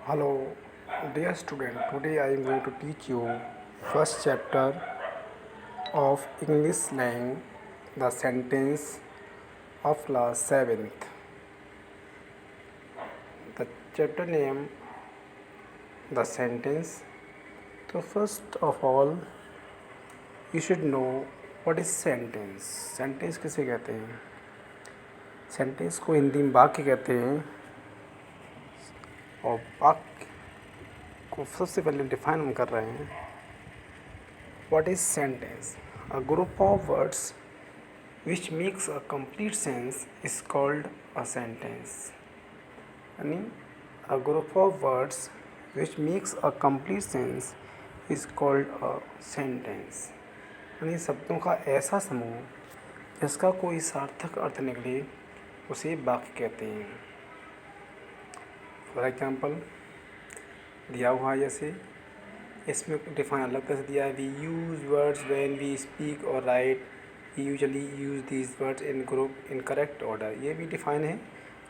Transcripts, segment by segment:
Hello, dear student. Today I am going to teach you first chapter of English language, the sentence of class 7th. The chapter name, the sentence. So first of all, you should know what is sentence. Sentence किसे कहते हैं? Sentence को हिंदी में वाक्य कहते हैं और वाक्य को सबसे पहले डिफाइन हम कर रहे हैं. What is sentence? A group of words which makes a complete sense is called a sentence. यानी a group of words which makes a complete sense is called a sentence. यानी शब्दों का ऐसा समूह जिसका कोई सार्थक अर्थ निकले उसे वाक्य कहते हैं. फॉर एग्जाम्पल दिया हुआ है जैसे इसमें डिफाइन अलग तरह से दिया है. We use words when we speak और write. We usually use these words in group in correct order. ये भी डिफाइन है,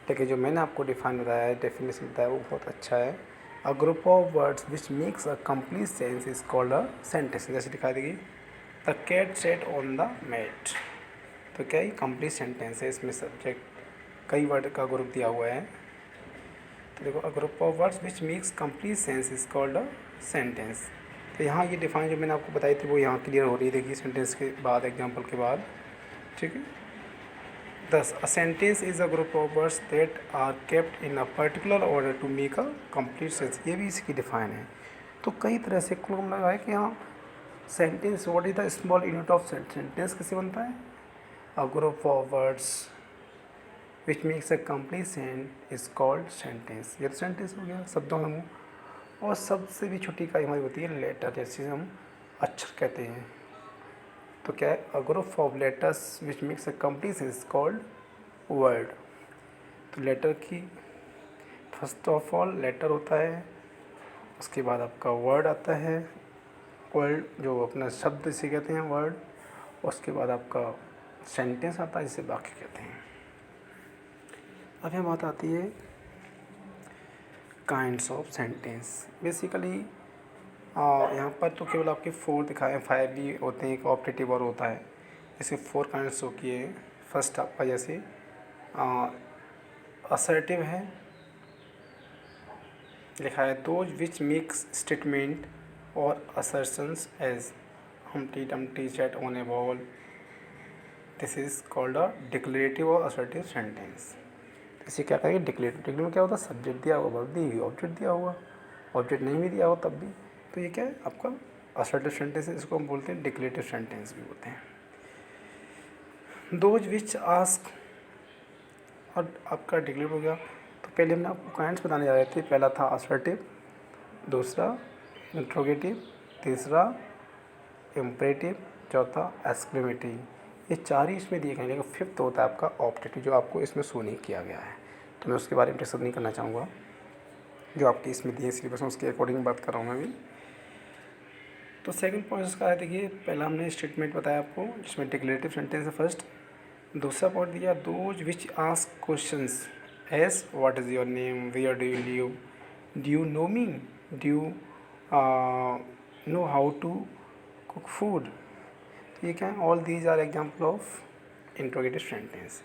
लेकिन जो मैंने आपको डिफाइन बताया है, डेफिनेशन बताया, वो बहुत अच्छा है. A group of words which makes a complete sense is called a sentence. जैसे दिखा देगी the cat sat on the mat. तो क्या ये कंप्लीट सेंटेंस है. इसमें सब्जेक्ट कई वर्ड का ग्रुप दिया हुआ है. तो देखो अ group of words which makes complete sense is called a sentence. तो यहाँ ये डिफाइन जो मैंने आपको बताई थी वो यहाँ क्लियर हो रही है. देखिए सेंटेंस के बाद, एग्जांपल के बाद. ठीक है. Thus a sentence is a group of words that are kept in a particular order to make a complete sense. ये भी इसकी डिफाइन है. तो कई तरह से कुल मिला है कि यहाँ sentence what is the small unit of sentence कैसे बनता है. A group of words which makes a complete sense is called sentence. ये तो सेंटेंस हो गया, शब्दों का समूह. और सबसे भी छोटी इकाई हमारी होती है लेटर, जैसे हम अक्षर कहते हैं. तो क्या है a group of letters which makes a complete sense is called word. तो लेटर की फर्स्ट ऑफ ऑल लेटर होता है, उसके बाद आपका वर्ड आता है. वर्ड जो अपना शब्द इसे कहते हैं वर्ड. उसके बाद आपका सेंटेंस आता है जिसे वाक्य कहते हैं. अब यहाँ बात आती है काइंड्स ऑफ सेंटेंस. बेसिकली यहाँ पर तो केवल आपके 4 दिखाए, 5 भी होते हैं. एक ऑप्टेटिव और होता है. जैसे 4 काइंड्स हो किए. फर्स्ट आपका जैसे असर्टिव है, लिखा है दोज विच मेक्स स्टेटमेंट और assertions as Humpty Dumpty sat on a ball. This is called a declarative और असर्टिव सेंटेंस. इसे क्या करेंगे डिक्लेरेटिव. डिक्लेरेटिव में क्या होता है सब्जेक्ट दिया हुआ, वर्ब दी हुई, ऑब्जेक्ट दिया हुआ. ऑब्जेक्ट नहीं भी दिया हो तब भी. तो ये क्या है आपका असर्टिव सेंटेंस है. इसको हम बोलते हैं डिक्लेरेटिव सेंटेंस भी बोलते हैं. दोज विच आस्क और आपका डिक्लेरेटिव हो गया. तो पहले हमने आपको काइंड्स बताने जा रहे थे. पहला था असर्टिव, दूसरा इंट्रोगेटिव, तीसरा इम्परेटिव, चौथा एक्सक्लेमेटिव. ये 4 ही इसमें दिए गए हैं, लेकिन फिफ्थ होता है आपका ऑब्जेक्टिव जो आपको इसमें शो नहीं किया गया है. तो मैं उसके बारे में डिस्कस नहीं करना चाहूँगा. जो आपकी इसमें दिए सिलेबस में उसके अकॉर्डिंग बात कर रहा हूँ मैं भी. तो सेकंड पॉइंट इसका है, देखिए पहला हमने स्टेटमेंट बताया आपको जिसमें डिक्लेरेटिव सेंटेंस है फर्स्ट. दूसरा पॉइंट दिया those which ask questions as what is your name, where do you live, do you know me, do you know how to cook food. तो ये क्या है all these are example of interrogative sentence.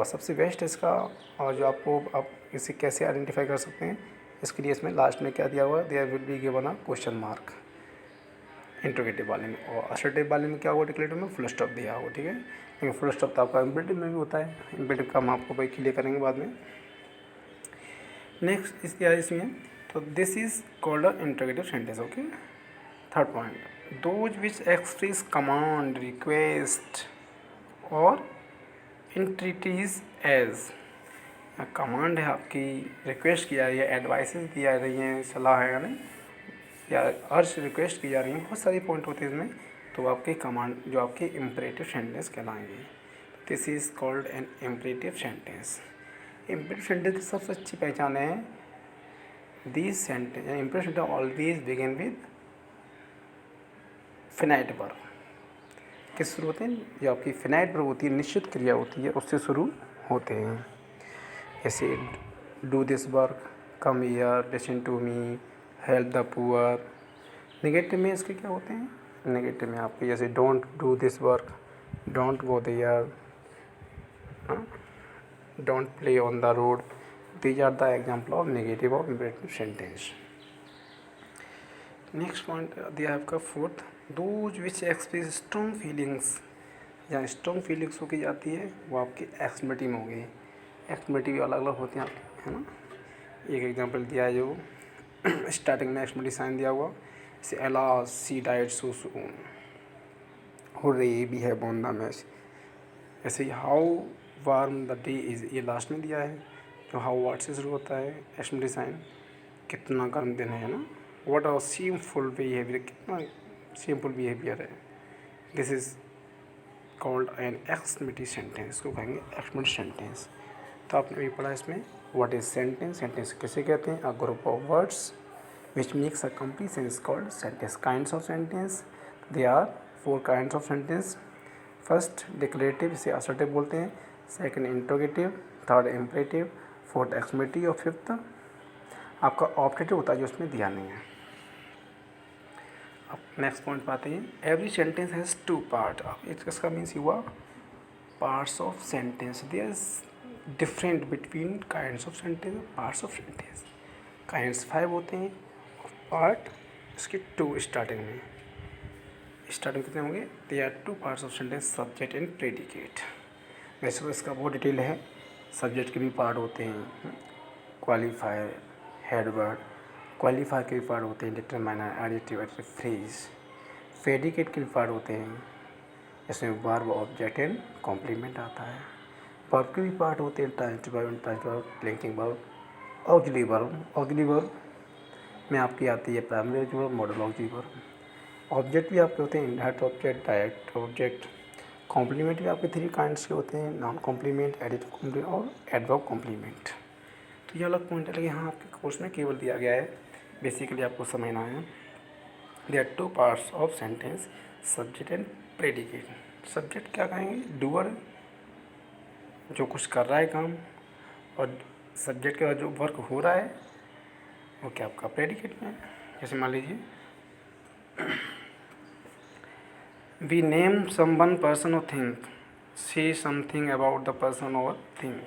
सबसे best इसका और जो आपको आप इसे कैसे आइडेंटिफाई कर सकते हैं इसके लिए इसमें लास्ट में क्या दिया हुआ है, there will be given a question mark interrogative वाले में. और असर्टिव वाले में क्या हुआ डिक्लेरेटिव में फुल स्टॉप दिया हुआ. ठीक है. लेकिन फुल स्टॉप तो आपका इम्परेटिव में भी होता है. इम्परेटिव का हम आपको भाई क्लियर करेंगे बाद में. नेक्स्ट इसमें तो this is called a interrogative sentence. Okay. Third point those which express command, request और इंट्रीटीज एज. कमांड है आपकी, रिक्वेस्ट की जा रही है, एडवाइसेस दी जा रही हैं, सलाह है यानी या अर्ज रिक्वेस्ट की जा रही हैं. बहुत सारी पॉइंट होते हैं इसमें. तो आपके कमांड जो आपके इम्परेटिव सेंटेंस कहलाएंगे. This is called an imperative sentence. Imperative sentence की सबसे अच्छी पहचान है these sentence. Imperative sentence always begin with finite verb. किस शुरू होते हैं जो आपकी फिनाइट वर्ब होती है, निश्चित क्रिया होती है, उससे शुरू होते हैं. जैसे do this work, come here, listen to me, help the poor. Negative में इसके क्या होते हैं? नेगेटिव में आपके जैसे don't do this work, don't go there, don't play on the road. These are the example of negative of imperative sentence. Next point दिया है आपका fourth, those which express strong feelings. जहाँ स्ट्रॉन्ग फीलिंग्स हो की जाती है वो आपकी एक्सप्लेटिव में हो गई। एक्सप्लेटिव अलग अलग होते हैं आपके, है ना। एक एग्जांपल दिया है जो स्टार्टिंग में एक्सप्लेटिव साइन दिया हुआ, जैसे alas she died so soon, hurray we have won the match. ऐसे ही how warm the day is, ये लास्ट में दिया है जो हाउ वर्ड से शुरू होता है एक्सप्लेटिव साइन, कितना गर्म दिन है ना। व्हाट आर शेमफुल बिहेवियर, कितना शेमफुल बिहेवियर है। This is called an expletive sentence, इसको कहेंगे एक्सप्लेटिव सेंटेंस। तो आपने भी पढ़ा इसमें व्हाट इज सेंटेंस, सेंटेंस किसे कहते हैं? A group of words which makes a complete sentence called sentence. Kinds of sentence, they are 4 kinds of sentence. First declarative, इसे असर्टिव बोलते हैं। Second interrogative, third imperative, fourth expletive और fifth आपका optative होता है जो उसमें दिया नहीं है। अब नेक्स्ट पॉइंट पाते हैं, एवरी सेंटेंस हैज़ 2 पार्ट। अब इसका मीन्स हुआ parts of sentence. There is different between kinds of sentence, parts of sentence. Kinds 5 होते हैं, पार्ट इसके 2 स्टार्टिंग में। स्टार्टिंग कितने होंगे? There are 2 parts of sentence, subject and predicate. वैसे तो इसका बहुत डिटेल है। सब्जेक्ट के भी पार्ट होते हैं, क्वालिफायर, हेडवर्ड। क्वालिफायर के भी पार्ट होते हैं, determiner, additive, additive phrase. Predicate के भी पार्ट होते हैं, इसमें वर्ब, ऑब्जेक्ट एंड कॉम्प्लीमेंट आता है। वर्ब के भी पार्ट होते हैं, transitive verb, intransitive verb, linking verb, auxiliary verb. Auxiliary verb में आपकी आती है primary verb, modal auxiliary verb. Object भी आपके होते हैं, indirect object, direct object. Complement भी आपके 3 काइंड्स के होते हैं, नॉन कॉम्प्लीमेंट, एडिटिव कॉम्प्लीमेंट और एडवर्ब कॉम्प्लीमेंट। तो ये अलग पॉइंट है, लेकिन यहाँ आपके कोर्स में केवल दिया गया है, बेसिकली आपको समझना है। There are 2 parts of sentence, subject and predicate. Subject क्या कहेंगे? डूअर, जो कुछ कर रहा है काम, और सब्जेक्ट के बाद जो वर्क हो रहा है वो क्या आपका प्रेडिकेट में है। जैसे मान लीजिए वी नेम समवन पर्सन और think, say something about the person or thing.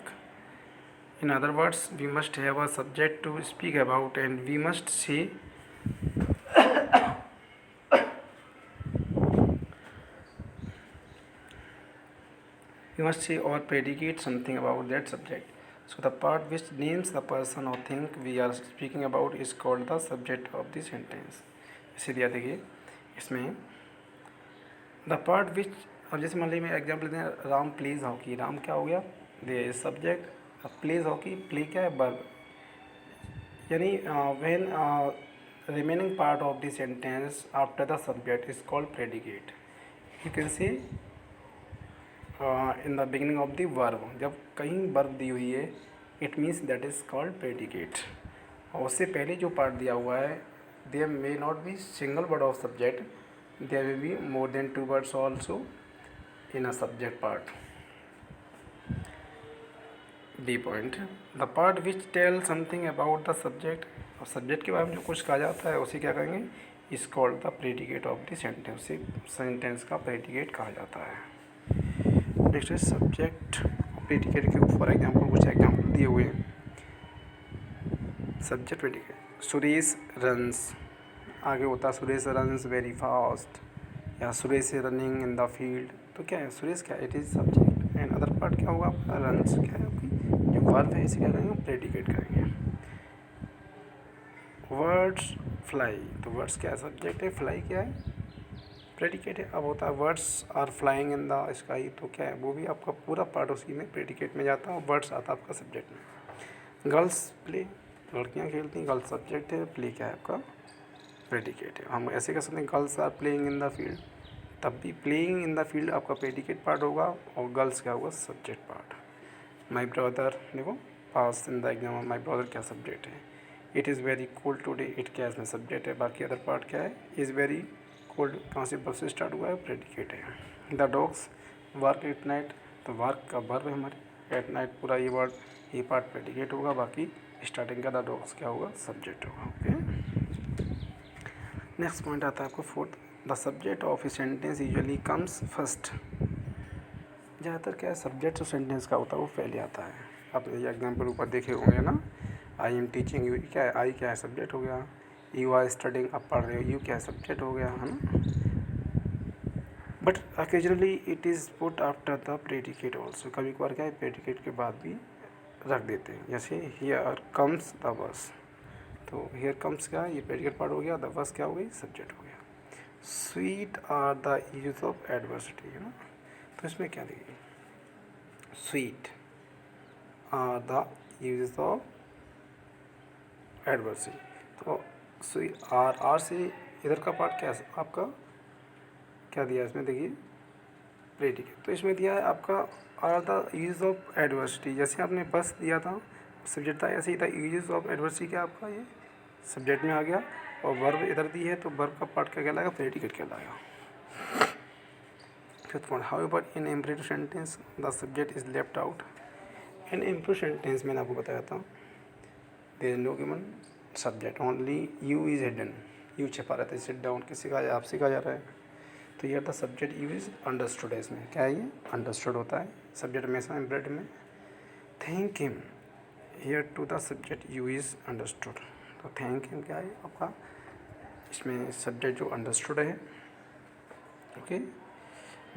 In other words, we must have a subject to speak about, and we must say or predicate something about that subject. So the part which names the person or thing we are speaking about is called the subject of the sentence. इसे दिया देखिए इसमें the part which, अब जैसे मान लीजिए मैं example दें, राम प्लेज हॉकी। राम क्या हो गया? The subject, plays hockey, play क्या है? वर्ब। यानी when remaining part of the sentence after the subject is called predicate. You can see in the beginning of the verb, जब कहीं वर्ब दी हुई है it means that is called predicate. और उससे पहले जो पार्ट दिया हुआ है, there may not be single word of subject, there will be more than 2 words also in a subject part. B point, the part which tell something about the subject, और subject के बारे में जो कुछ कहा जाता है उसे क्या कहेंगे? Is called the predicate of the sentence. उसे सेंटेंस का प्रेडिकेट कहा जाता है। नेक्स्ट है सब्जेक्ट प्रेडिकेट के फॉर एग्जाम्पल कुछ एग्जाम्पल दिए हुए हैं। सब्जेक्ट प्रेडिकेट, सुरेश रन्स, आगे होता है सुरेश रन्स वेरी फास्ट, या Suresh running in the field. तो क्या है? सुरेश क्या? It is subject, and other part क्या होगा आपका? रन्स क्या है आपकी जो वर्ब है, इसे क्या करेंगे? प्रेडिकेट करेंगे। वर्ड्स फ्लाई, तो वर्ड्स क्या है? सब्जेक्ट है, फ्लाई क्या है? प्रेडिकेट है। अब होता है words are flying in the sky, तो क्या है? वो भी आपका पूरा पार्ट उसी में प्रेडिकेट में जाता है, वर्ड्स आता है आपका सब्जेक्ट में। गर्ल्स प्ले, लड़कियाँ खेलती हैं, गर्ल्स सब्जेक्ट है, प्ले क्या है आपका? प्रेडिकेट है। हम ऐसे कह सकते हैं girls are playing in the field, तब भी प्लेइंग इन द फील्ड आपका प्रेडिकेट पार्ट होगा और गर्ल्स क्या होगा? Subject part. माई ब्रदर, देखो pass in the exam, my brother क्या सब्जेक्ट है? It is very cold today, it क्या इसमें सब्जेक्ट है। बाकी अदर पार्ट क्या है? इज़ वेरी कोल्ड कहाँ से वर्ब से स्टार्ट हुआ है? प्रेडिकेट है। The dogs work at night, तो वर्क का वर्ब है हमारे, एट नाइट पूरा ये वर्ड ये पार्ट प्रेडिकेट होगा, बाकी स्टार्टिंग का द डॉग्स क्या होगा, सब्जेक्ट होगा। ओके, नेक्स्ट पॉइंट आता है आपको fourth, the subject of a sentence usually comes first. ज़्यादातर क्या है, सब्जेक्ट जो सेंटेंस का होता है वो पहले आता है। आप ये एग्जाम्पल ऊपर देखे होंगे ना, आई एम टीचिंग यू, क्या है, आई क्या है, सब्जेक्ट हो गया। यू आर स्टडिंग, आप पढ़ रहे हो, यू क्या है, सब्जेक्ट हो गया, है ना। But occasionally it is put after the predicate also, कभी कभार क्या है प्रेडिकेट के बाद भी रख देते हैं, जैसे हियर कम्स द बस, तो हियर कम्स क्या है, ये प्रेडिकेट पार्ट हो गया, द बस क्या हो गई, सब्जेक्ट हो गया। Sweet are the use of adversity, है ना, तो इसमें क्या देखिए, sweet are the use of adversity, तो स्वीट आर से इधर का पार्ट क्या है आपका, क्या दिया है इसमें देखिए, प्रेडिकेट, तो इसमें दिया है आपका are the use of adversity, जैसे आपने बस दिया था सब्जेक्ट था, ऐसे ही था यूज ऑफ एडवर्सिटी क्या आपका ये सब्जेक्ट में आ गया, और वर्ब इधर दी है तो वर्ब का पार्ट क्या कहलाएगा, प्रेडिकेट कहलाएगा। Fifth point, however in imperative sentence the subject is left out. In imperative sentence मैंने आपको बताया था, there is no given subject, only you is hidden, you छिपा रहता है, सिट डाउन किसी का आप सिखा जा रहा है, तो ये the subject you is understood है, इसमें क्या है, ये अंडरस्टूड होता है सब्जेक्ट हमेशा इम्परेटिव में। Thank him, here to the subject you is understood, तो थैंक हिम क्या है आपका, इसमें सब्जेक्ट जो अंडरस्टूड है। Okay,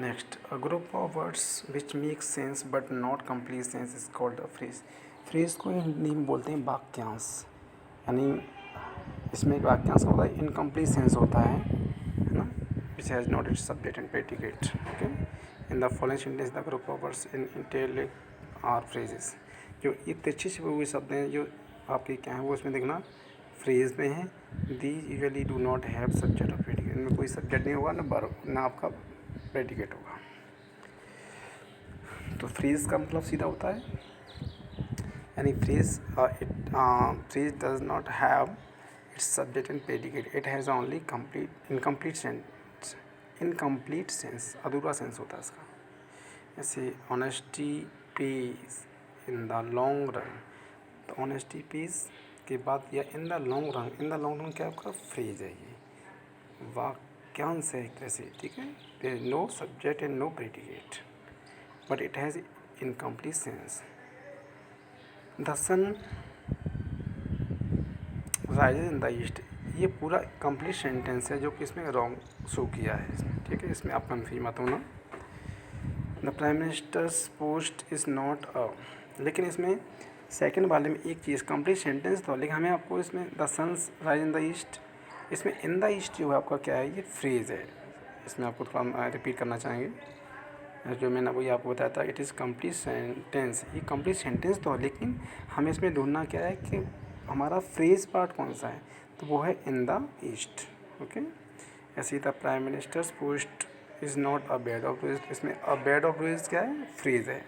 next, a group of words which make sense but not complete sense is called a phrase. Phrase को हिंदी में बोलते हैं वाक्यांश, यानी इसमें एक वाक्यांश होता है, इनकम्प्लीट सेंस होता है ना, which has not its subject and predicate. Okay, in the following sentence the group of words in italic are phrases, जो ये तिरछे छिपे हुए शब्द हैं जो आपके क्या हैं वो इसमें देखना फ्रेज में है। These usually do not have subject और प्रेडिकेट, इनमें कोई सब्जेक्ट नहीं होगा ना वर्ब ना आपका प्रेडिकेट होगा। तो फ्रेज का मतलब सीधा होता है, यानी phrase phrase does not have it's subject and predicate, it has only complete incomplete sense, incomplete sense अधूरा सेंस होता है इसका। जैसे honesty page in the long run, तो ऑनेस्टी पेज के बाद या in the long run, in the long run क्या आपका फ्रेज है, ये वाक्यांश है एक तरह से, ठीक है। There is no subject and no predicate but it has incomplete sense. The sun rises in the east, ये पूरा कंप्लीट सेंटेंस है जो कि इसमें रॉन्ग शो किया है इसमें, ठीक है, इसमें आप कन्फ्यूज मत होना। The prime minister's post is not अ, लेकिन इसमें सेकंड वाले में एक चीज़ कंप्लीट सेंटेंस तो, लेकिन हमें आपको इसमें the suns rise in the east, इसमें इन द ईस्ट जो है आपका क्या है, ये फ्रेज है, इसमें आपको थोड़ा रिपीट करना चाहेंगे जो मैंने वही आपको बताया था, इट इज़ कंप्लीट सेंटेंस, ये कंप्लीट सेंटेंस तो है, लेकिन हमें इसमें ढूंढना क्या है कि हमारा फ्रेज पार्ट कौन सा है, तो वो है इन द ईस्ट। ओके, ऐसे ही the prime minister's post is not a bed of rose, इसमें अ बेड ऑफ रोज क्या है, फ्रेज है।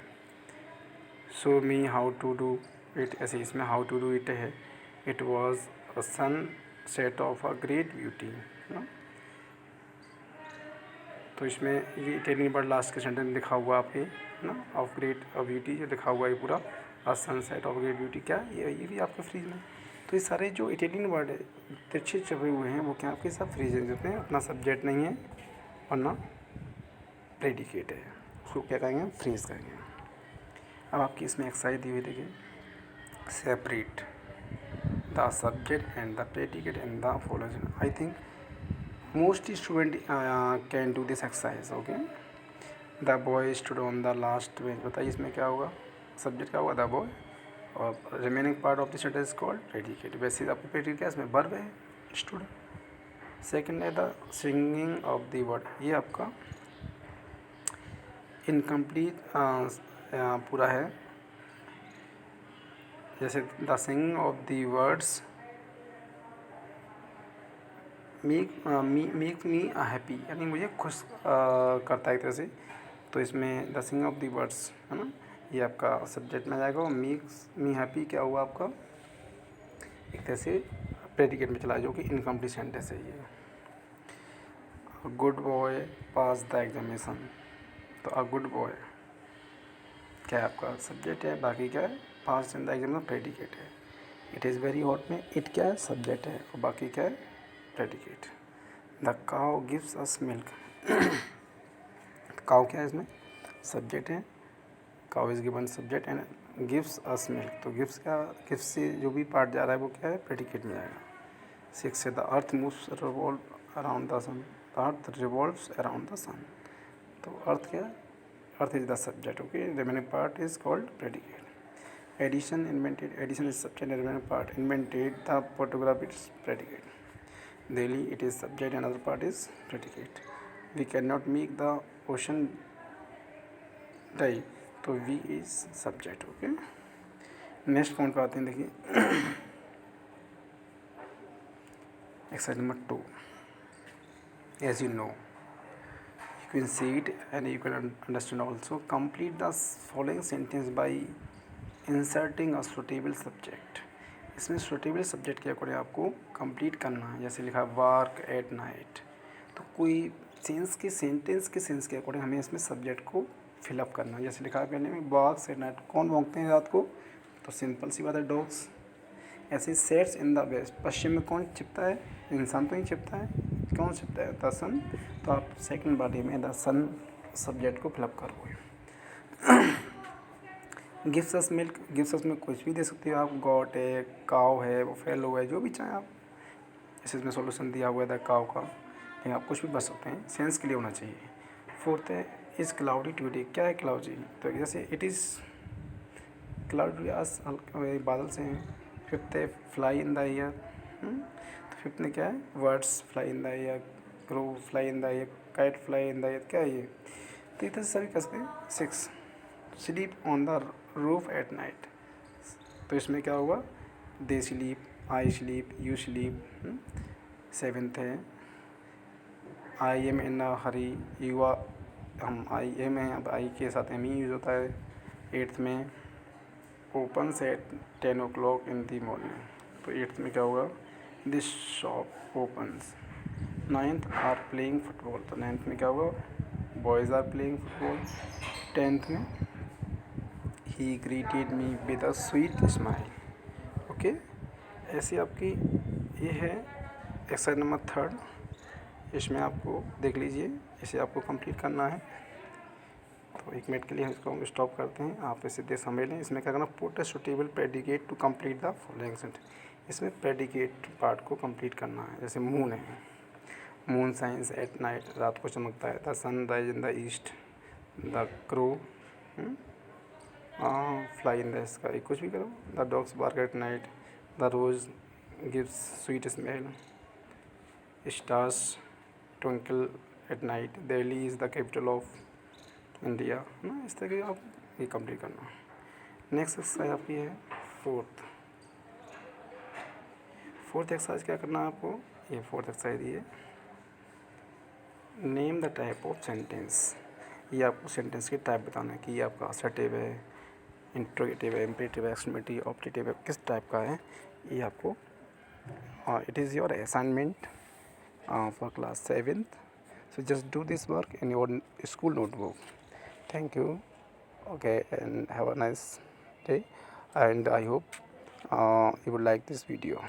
Show me how to do it, ऐसे इसमें हाउ टू डू इट है। It was a sunset of a great beauty ना, तो इसमें ये इटालियन वर्ड लास्ट के सेंटेंस लिखा हुआ आपके ना, ऑफ ग्रेट ब्यूटी जो लिखा हुआ है पूरा, अ सनसेट ऑफ ग्रेट ब्यूटी क्या ये भी आपके फ्रीज में। तो ये सारे जो इटालियन वर्ड है तिरछे छपे हुए हैं वो क्या आपके सब फ्रीज है, जिसमें अपना सब्जेक्ट नहीं है और ना प्रेडिकेट है, उसको क्या कहेंगे, फ्रीज कहेंगे। अब आपकी इसमें एक्सरसाइज दी हुई देखिए, separate the subject and the predicate in the following. I think most student can do this exercise. Okay, the boy stood on the last bench, बताइए इसमें क्या होगा, सब्जेक्ट क्या होगा, द बॉय, और remaining part of the sentence is called predicate. वैसे आपको predicate क्या है, इसमें वर्ब है स्टूड। सेकंड है the singing of the word, ये आपका इनकम्प्लीट पूरा है, जैसे the singing of the words make me happy, यानी मुझे खुश करता है एक तरह से, तो इसमें the singing of the words है ना, ये आपका सब्जेक्ट में आ जाएगा, और मेक्स मी हैप्पी क्या हुआ आपका एक तरह से प्रेडिकेट में चला, जो कि इनकम्प्लीट सेंटेंस है ये। Good boy pass the examination, तो अ गुड बॉय क्या है आपका सब्जेक्ट है, बाकी क्या है पास्ट इन द एग्जाम में प्रेडिकेट है। इट इज़ वेरी हॉट में इट क्या है, सब्जेक्ट है, और बाकी क्या है, predicate. The cow gives us milk, cow क्या है इसमें, सब्जेक्ट है, cow is given subject and gives us milk, तो गिव्स क्या, गिव्स से जो भी पार्ट जा रहा है वो क्या है, प्रेडिकेट में जाएगा। 6 है the earth moves revolve around the sun, the earth revolves around the sun, तो अर्थ क्या, earth is the subject, okay, remaining part is called predicate. Edison invented, Edison is subject and remaining part, invented the photograph is predicate. Delhi it is subject and other part is predicate. We can not make the ocean die, तो we is subject, okay. Next point पे आते हैं, देखिए exercise number 2, as you know you can see it and you can understand also. Complete the following sentence by inserting a suitable subject. इसमें suitable subject के according आपको complete करना है। जैसे लिखा वर्क एट नाइट, तो कोई सेंटेंस के सेंस के अकॉर्डिंग हमें इसमें सब्जेक्ट को फिलअप करना है। जैसे लिखा है पहले में वर्क एट नाइट, कौन भोंकते हैं रात को, तो सिंपल सी बात है, डॉग्स। ऐसे सेट्स इन द वेस्ट, पश्चिम में कौन छिपता है, इंसान तो नहीं छिपता है, कौन छिपता है, द सन, तो आप सेकंड बॉडी में द सन सब्जेक्ट को फिलअप करोगे। गिफ्स अस मिल्क, गिफ्स अस में कुछ भी दे सकते हो आप, गॉट है, काव है, वो फेलो है, जो भी चाहें आप। जैसे इसमें सॉल्यूशन दिया हुआ है द काव का, लेकिन आप कुछ भी बच सकते हैं, सेंस के लिए होना चाहिए। फोर्थ है इज़ क्लाउडी टुडे, क्या है क्लाउडी, तो जैसे इट इज़ क्लाउडी, आज बादल से हैं। फिफ्थ है फ्लाई इन द एयर, तो फिफ्थ में क्या है, words fly in the air, crow fly in the air, kite fly in the air, क्या है ये, तो इधर सभी कर सकते हैं। 6 sleep on the roof at night, तो इसमें क्या होगा, they sleep, I sleep, you sleep. 7th है I am in a hurry, you are, hmm I M हैं, अब आई के साथ एम ही यूज़ होता है। 8th में opens at 10 o'clock in the morning, तो 8th में क्या होगा, this shop opens. 9th are playing football, तो 9th में क्या होगा, boys are playing football. 10th में ही greeted me with a sweet smile, okay. ऐसी आपकी ये है एक्सरसाइज नंबर 3, इसमें आपको देख लीजिए, इसे आपको कंप्लीट करना है। तो 1 मिनट के लिए इसको हम स्टॉप करते हैं, आप इसे दे समझ लें। इसमें क्या करना, put a suitable predicate to complete the following sentence, इसमें प्रेडिकेट पार्ट को कंप्लीट करना है। जैसे मून है, मून साइंस एट नाइट, रात को चमकता है। The sun rise in the east, the crow fly in the sky, कुछ भी करो। The dogs bark at night, the rose gives sweet smell, stars twinkle at night, Delhi is the capital of India, ना, इस तरह के आप ये complete करना। नेक्स्ट एक्सरसाइज आपकी है फोर्थ एक्सरसाइज, क्या करना है आपको, ये फोर्थ एक्सरसाइज ये name the type of sentence, ये आपको सेंटेंस के टाइप बताना है कि ये आपका असर्टिव है, इंट्रोगेटिव है, इम्परेटिव है, एक्सक्लेमेटिव, ऑब्जेक्टिव है, किस टाइप का है, ये आपको, it is your assignment for class 7th, so just do this work in your school notebook. Thank you. Okay, and have a nice day, and I hope you would like this video.